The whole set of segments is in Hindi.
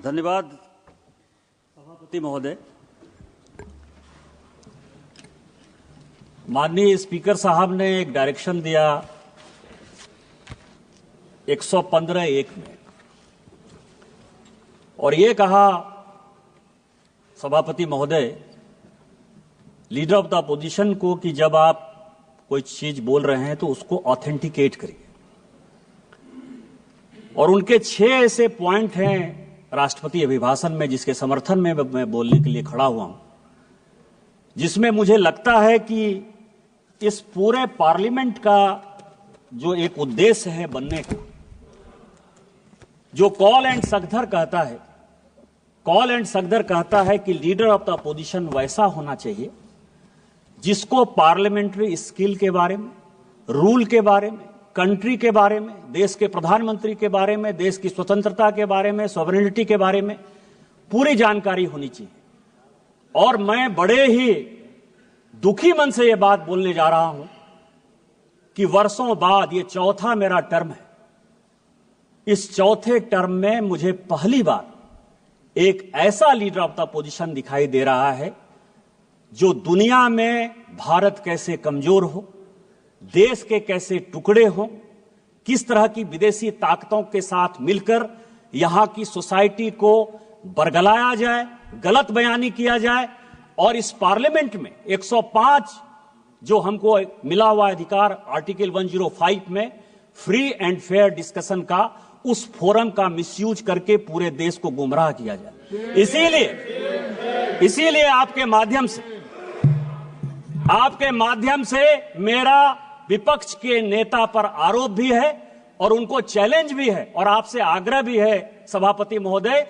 धन्यवाद सभापति महोदय। माननीय स्पीकर साहब ने एक डायरेक्शन दिया 115(1) में और ये कहा सभापति महोदय लीडर ऑफ द अपोजिशन को कि जब आप कोई चीज बोल रहे हैं तो उसको ऑथेंटिकेट करिए। और उनके 6 ऐसे पॉइंट हैं राष्ट्रपति अभिभाषण में जिसके समर्थन में मैं बोलने के लिए खड़ा हुआ हूं, जिसमें मुझे लगता है कि इस पूरे पार्लियामेंट का जो एक उद्देश्य है बनने का, जो कॉल एंड सकधर कहता है कि लीडर ऑफ द अपोजिशन वैसा होना चाहिए जिसको पार्लियामेंट्री स्किल के बारे में, रूल के बारे में, कंट्री के बारे में, देश के प्रधानमंत्री के बारे में, देश की स्वतंत्रता के बारे में, सॉवरेनिटी के बारे में पूरी जानकारी होनी चाहिए। और मैं बड़े ही दुखी मन से यह बात बोलने जा रहा हूं कि वर्षों बाद ये चौथा मेरा टर्म है। इस चौथे टर्म में मुझे पहली बार एक ऐसा लीडर ऑफ द अपोजिशन दिखाई दे रहा है जो दुनिया में भारत कैसे कमजोर हो, देश के कैसे टुकड़े हों, किस तरह की विदेशी ताकतों के साथ मिलकर यहां की सोसाइटी को बरगलाया जाए, गलत बयानी किया जाए और इस पार्लियामेंट में 105 जो हमको मिला हुआ अधिकार आर्टिकल 105 में फ्री एंड फेयर डिस्कशन का, उस फोरम का मिसयूज करके पूरे देश को गुमराह किया जाए। इसीलिए आपके माध्यम से मेरा विपक्ष के नेता पर आरोप भी है और उनको चैलेंज भी है और आपसे आग्रह भी है सभापति महोदय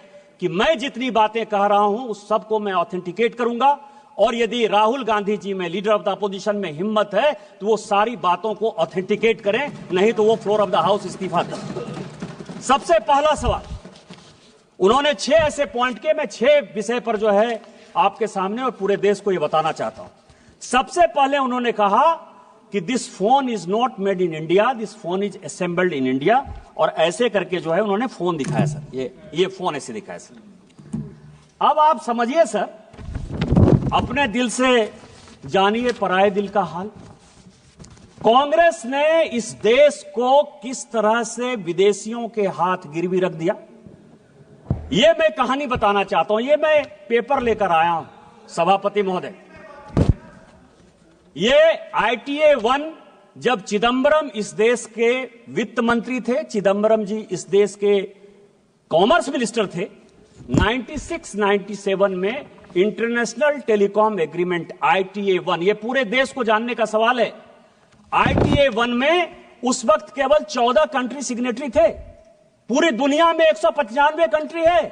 कि मैं जितनी बातें कह रहा हूं उस सबको मैं ऑथेंटिकेट करूंगा और यदि राहुल गांधी जी में, लीडर ऑफ द अपोजिशन में हिम्मत है तो वो सारी बातों को ऑथेंटिकेट करें, नहीं तो वो फ्लोर ऑफ द हाउस इस्तीफा दें। सबसे पहला सवाल, उन्होंने 6 ऐसे पॉइंट के, मैं 6 विषय पर जो है आपके सामने और पूरे देश को ये बताना चाहता हूं। सबसे पहले उन्होंने कहा कि this phone is not made in India, this phone is assembled in India, और ऐसे करके जो है उन्होंने फोन दिखाया सर, ये फोन ऐसे दिखाया सर। अब आप समझिए सर, अपने दिल से जानिए पराये दिल का हाल। कांग्रेस ने इस देश को किस तरह से विदेशियों के हाथ गिरवी रख दिया, ये मैं कहानी बताना चाहता हूं। ये मैं पेपर लेकर आया हूं सभापति महोदय। ये ITA 1 जब चिदंबरम इस देश के वित्त मंत्री थे, चिदंबरम जी इस देश के कॉमर्स मिनिस्टर थे, 96-97 में इंटरनेशनल टेलीकॉम एग्रीमेंट ITA 1, ये पूरे देश को जानने का सवाल है। ITA 1 में उस वक्त केवल 14 कंट्री सिग्नेटरी थे, पूरी दुनिया में 195 कंट्री है।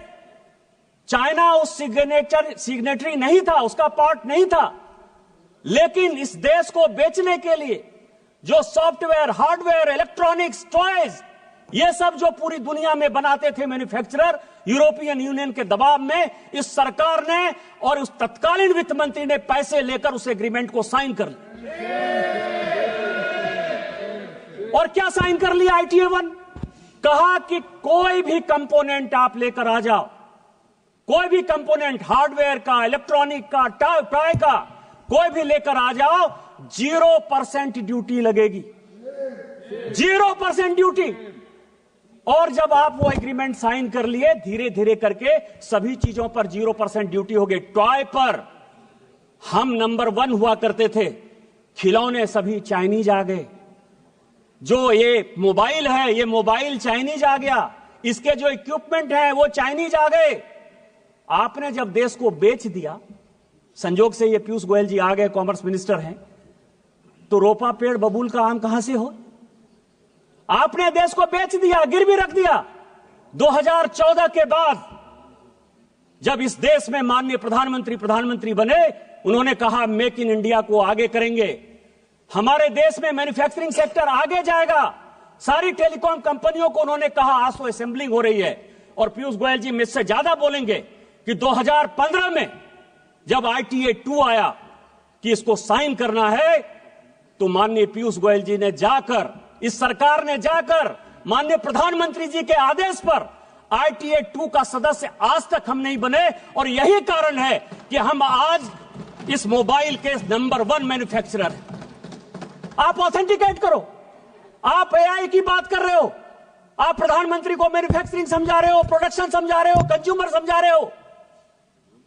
चाइना उस सिग्नेटरी नहीं था, उसका पार्ट नहीं था। लेकिन इस देश को बेचने के लिए जो सॉफ्टवेयर, हार्डवेयर, इलेक्ट्रॉनिक्स, टॉयज, ये सब जो पूरी दुनिया में बनाते थे मैन्युफैक्चरर, यूरोपियन यूनियन के दबाव में इस सरकार ने और उस तत्कालीन वित्त मंत्री ने पैसे लेकर उस एग्रीमेंट को साइन कर लिया। और क्या साइन कर लिया ITA 1? कहा कि कोई भी कंपोनेंट आप लेकर आ जाओ, कोई भी कंपोनेंट हार्डवेयर का, इलेक्ट्रॉनिक का, टॉय का, कोई भी लेकर आ जाओ, 0% ड्यूटी लगेगी, 0% ड्यूटी। और जब आप वो एग्रीमेंट साइन कर लिए, धीरे धीरे करके सभी चीजों पर 0% ड्यूटी हो गई। टॉय पर हम नंबर 1 हुआ करते थे, खिलौने सभी चाइनीज आ गए। जो ये मोबाइल है, ये मोबाइल चाइनीज आ गया, इसके जो इक्विपमेंट है वो चाइनीज आ गए। आपने जब देश को बेच दिया, संजोग से ये पीयूष गोयल जी आ गए, कॉमर्स मिनिस्टर हैं, तो रोपा पेड़ बबूल का आम कहां से हो? आपने देश को बेच दिया, गिरवी रख दिया। 2014 के बाद जब इस देश में माननीय प्रधानमंत्री बने, उन्होंने कहा मेक इन इंडिया को आगे करेंगे, हमारे देश में मैन्युफैक्चरिंग सेक्टर आगे जाएगा। सारी टेलीकॉम कंपनियों को उन्होंने कहा आज तो असेंबलिंग हो रही है, और पीयूष गोयल जी मुझसे ज्यादा बोलेंगे कि 2015 में जब ITA 2 आया कि इसको साइन करना है, तो माननीय पीयूष गोयल जी ने जाकर, इस सरकार ने जाकर माननीय प्रधानमंत्री जी के आदेश पर ITA 2 का सदस्य आज तक हम नहीं बने, और यही कारण है कि हम आज इस मोबाइल के नंबर 1 मैन्युफैक्चरर हैं। आप ऑथेंटिकेट करो। आप AI की बात कर रहे हो, आप प्रधानमंत्री को मैन्युफैक्चरिंग समझा रहे हो, प्रोडक्शन समझा रहे हो, कंज्यूमर समझा रहे हो।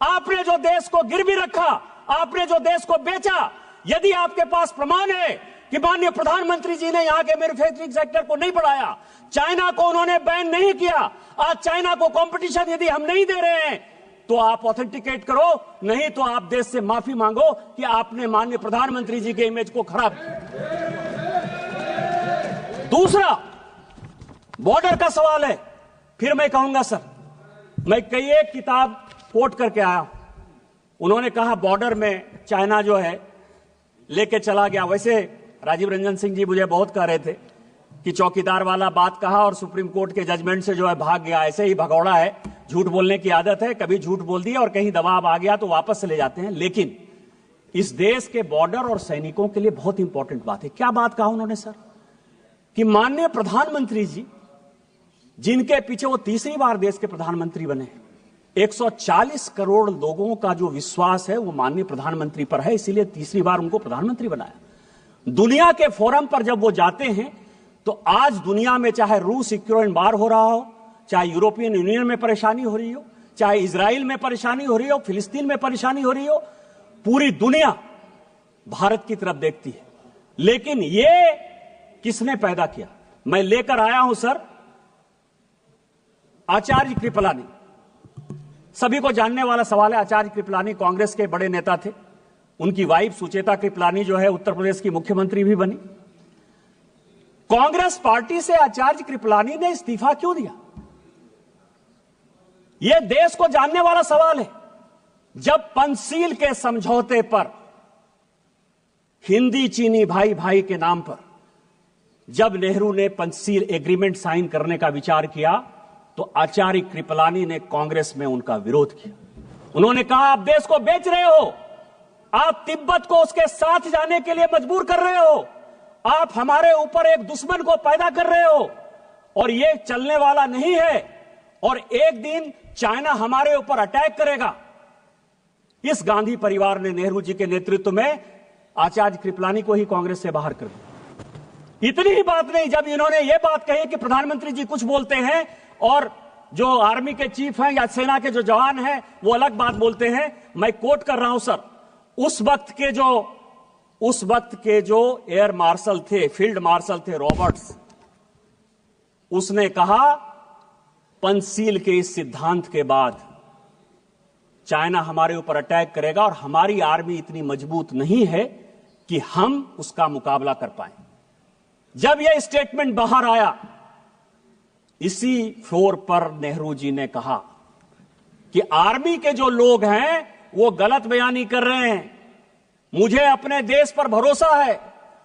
आपने जो देश को गिरवी रखा, आपने जो देश को बेचा, यदि आपके पास प्रमाण है कि माननीय प्रधानमंत्री जी ने यहां के मैन्युफैक्चरिंग सेक्टर को नहीं बढ़ाया, चाइना को उन्होंने बैन नहीं किया, आज चाइना को कंपटीशन यदि हम नहीं दे रहे हैं, तो आप ऑथेंटिकेट करो, नहीं तो आप देश से माफी मांगो कि आपने माननीय प्रधानमंत्री जी के इमेज को खराब किया। दूसरा, बॉर्डर का सवाल है। फिर मैं कहूंगा सर, मैं कई एक किताब कोट करके आया, उन्होंने कहा बॉर्डर में चाइना जो है लेके चला गया। वैसे राजीव रंजन सिंह जी मुझे बहुत कह रहे थे कि चौकीदार वाला बात कहा और सुप्रीम कोर्ट के जजमेंट से जो है भाग गया। ऐसे ही भगौड़ा है, झूठ बोलने की आदत है, कभी झूठ बोल दिया और कहीं दबाव आ गया तो वापस चले जाते हैं। लेकिन इस देश के बॉर्डर और सैनिकों के लिए बहुत इंपॉर्टेंट बात है। क्या बात कहा उन्होंने सर, कि माननीय प्रधानमंत्री जी, जिनके पीछे वो तीसरी बार देश के प्रधानमंत्री बने, 140 करोड़ लोगों का जो विश्वास है वो माननीय प्रधानमंत्री पर है, इसीलिए तीसरी बार उनको प्रधानमंत्री बनाया। दुनिया के फोरम पर जब वो जाते हैं तो आज दुनिया में चाहे रूस यूक्रेन वार हो रहा हो, चाहे यूरोपियन यूनियन में परेशानी हो रही हो, चाहे इजराइल में परेशानी हो रही हो, फिलिस्तीन में परेशानी हो रही हो, पूरी दुनिया भारत की तरफ देखती है। लेकिन ये किसने पैदा किया? मैं लेकर आया हूं सर आचार्य कृपलानी। सभी को जानने वाला सवाल है, आचार्य कृपलानी कांग्रेस के बड़े नेता थे। उनकी वाइफ सुचेता कृपलानी जो है उत्तर प्रदेश की मुख्यमंत्री भी बनी। कांग्रेस पार्टी से आचार्य कृपलानी ने इस्तीफा क्यों दिया? यह देश को जानने वाला सवाल है। जब पंचशील के समझौते पर, हिंदी चीनी भाई भाई के नाम पर, जब नेहरू ने पंचशील एग्रीमेंट साइन करने का विचार किया तो आचार्य कृपलानी ने कांग्रेस में उनका विरोध किया। उन्होंने कहा आप देश को बेच रहे हो, आप तिब्बत को उसके साथ जाने के लिए मजबूर कर रहे हो, आप हमारे ऊपर एक दुश्मन को पैदा कर रहे हो और ये चलने वाला नहीं है, और एक दिन चाइना हमारे ऊपर अटैक करेगा। इस गांधी परिवार ने नेहरू जी के नेतृत्व में आचार्य कृपलानी को ही कांग्रेस से बाहर कर दिया। इतनी ही बात नहीं, जब इन्होंने ये बात कही कि प्रधानमंत्री जी कुछ बोलते हैं और जो आर्मी के चीफ हैं या सेना के जो जवान हैं वो अलग बात बोलते हैं, मैं कोट कर रहा हूं सर, उस वक्त के जो एयर मार्शल थे, फील्ड मार्शल थे रॉबर्ट्स, उसने कहा पंचशील के इस सिद्धांत के बाद चाइना हमारे ऊपर अटैक करेगा और हमारी आर्मी इतनी मजबूत नहीं है कि हम उसका मुकाबला कर पाए। जब यह स्टेटमेंट बाहर आया, इसी फ्लोर पर नेहरू जी ने कहा कि आर्मी के जो लोग हैं वो गलत बयानी कर रहे हैं, मुझे अपने देश पर भरोसा है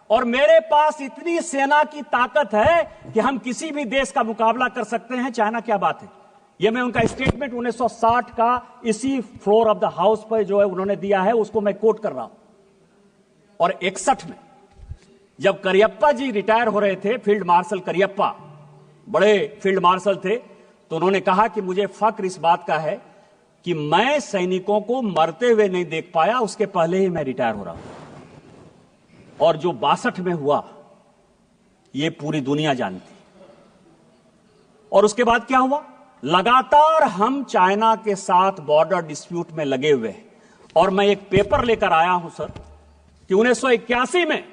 और मेरे पास इतनी सेना की ताकत है कि हम किसी भी देश का मुकाबला कर सकते हैं, चाइना क्या बात है। यह मैं उनका स्टेटमेंट 1960 का इसी फ्लोर ऑफ द हाउस पर जो है उन्होंने दिया है, उसको मैं कोट कर रहा हूं। और 61 में जब करियप्पा जी रिटायर हो रहे थे, फील्ड मार्शल करियप्पा बड़े फील्ड मार्शल थे, तो उन्होंने कहा कि मुझे फक्र इस बात का है कि मैं सैनिकों को मरते हुए नहीं देख पाया, उसके पहले ही मैं रिटायर हो रहा हूं। और जो 62 में हुआ ये पूरी दुनिया जानती। और उसके बाद क्या हुआ? लगातार हम चाइना के साथ बॉर्डर डिस्प्यूट में लगे हुए हैं। और मैं एक पेपर लेकर आया हूं सर कि 1981 में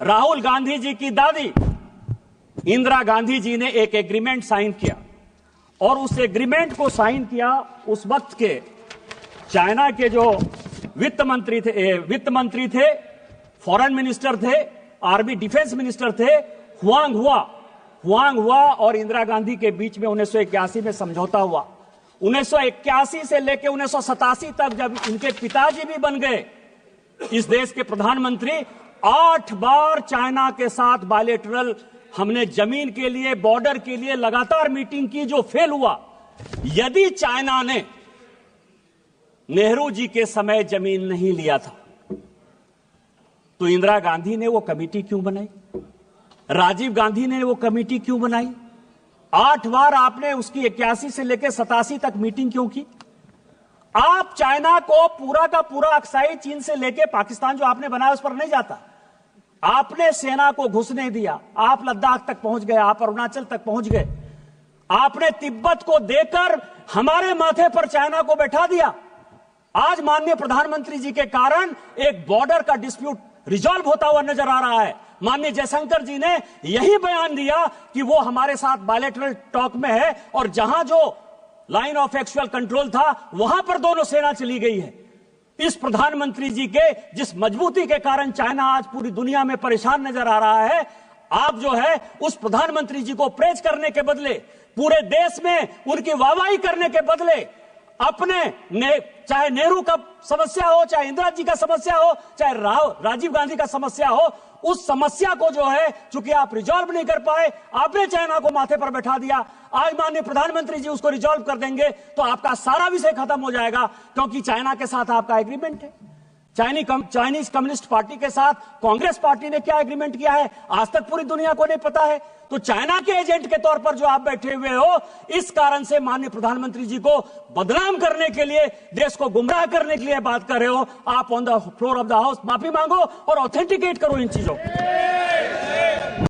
राहुल गांधी जी की दादी इंदिरा गांधी जी ने एक एग्रीमेंट साइन किया, और उस एग्रीमेंट को साइन किया उस वक्त के चाइना के जो वित्त मंत्री थे, फॉरेन मिनिस्टर थे, आर्मी डिफेंस मिनिस्टर थे, हुआंग हुआ और इंदिरा गांधी के बीच में 1981 में समझौता हुआ। 1981 से लेकर 1987 तक जब इनके पिताजी भी बन गए इस देश के प्रधानमंत्री, 8 बार चाइना के साथ बायलैटरल हमने जमीन के लिए, बॉर्डर के लिए लगातार मीटिंग की, जो फेल हुआ। यदि चाइना ने नेहरू जी के समय जमीन नहीं लिया था तो इंदिरा गांधी ने वो कमेटी क्यों बनाई? राजीव गांधी ने वो कमेटी क्यों बनाई? 8 बार आपने उसकी 81 से लेकर 87 तक मीटिंग क्यों की? आप चाइना को पूरा का पूरा अक्साई चीन से लेकर पाकिस्तान जो आपने बनाया उस पर नहीं जाता। आपने सेना को घुसने दिया, आप लद्दाख तक पहुंच गए, आप अरुणाचल तक पहुंच गए, आपने तिब्बत को देकर हमारे माथे पर चाइना को बैठा दिया। आज माननीय प्रधानमंत्री जी के कारण एक बॉर्डर का डिस्प्यूट रिजॉल्व होता हुआ नजर आ रहा है। माननीय जयशंकर जी ने यही बयान दिया कि वो हमारे साथ बायलैटरल टॉक में है और जहां जो लाइन ऑफ एक्चुअल कंट्रोल था वहां पर दोनों सेना चली गई है। इस प्रधानमंत्री जी के जिस मजबूती के कारण चाइना आज पूरी दुनिया में परेशान नजर आ रहा है, आप जो है उस प्रधानमंत्री जी को प्रेज करने के बदले, पूरे देश में उनकी वाहवाही करने के बदले अपने चाहे नेहरू का समस्या हो, चाहे इंदिरा जी का समस्या हो, चाहे राजीव गांधी का समस्या हो, उस समस्या को जो है चूंकि आप रिजॉल्व नहीं कर पाए, आपने चाइना को माथे पर बैठा दिया। आज माननीय प्रधानमंत्री जी उसको रिजॉल्व कर देंगे तो आपका सारा विषय खत्म हो जाएगा, क्योंकि चाइना के साथ आपका एग्रीमेंट है। चाइनीज कम्युनिस्ट पार्टी के साथ कांग्रेस पार्टी ने क्या एग्रीमेंट किया है आज तक पूरी दुनिया को नहीं पता है। तो चाइना के एजेंट के तौर पर जो आप बैठे हुए हो, इस कारण से माननीय प्रधानमंत्री जी को बदनाम करने के लिए, देश को गुमराह करने के लिए बात कर रहे हो। आप on the floor of the house माफी मांगो और ऑथेंटिकेट करो इन चीजों को।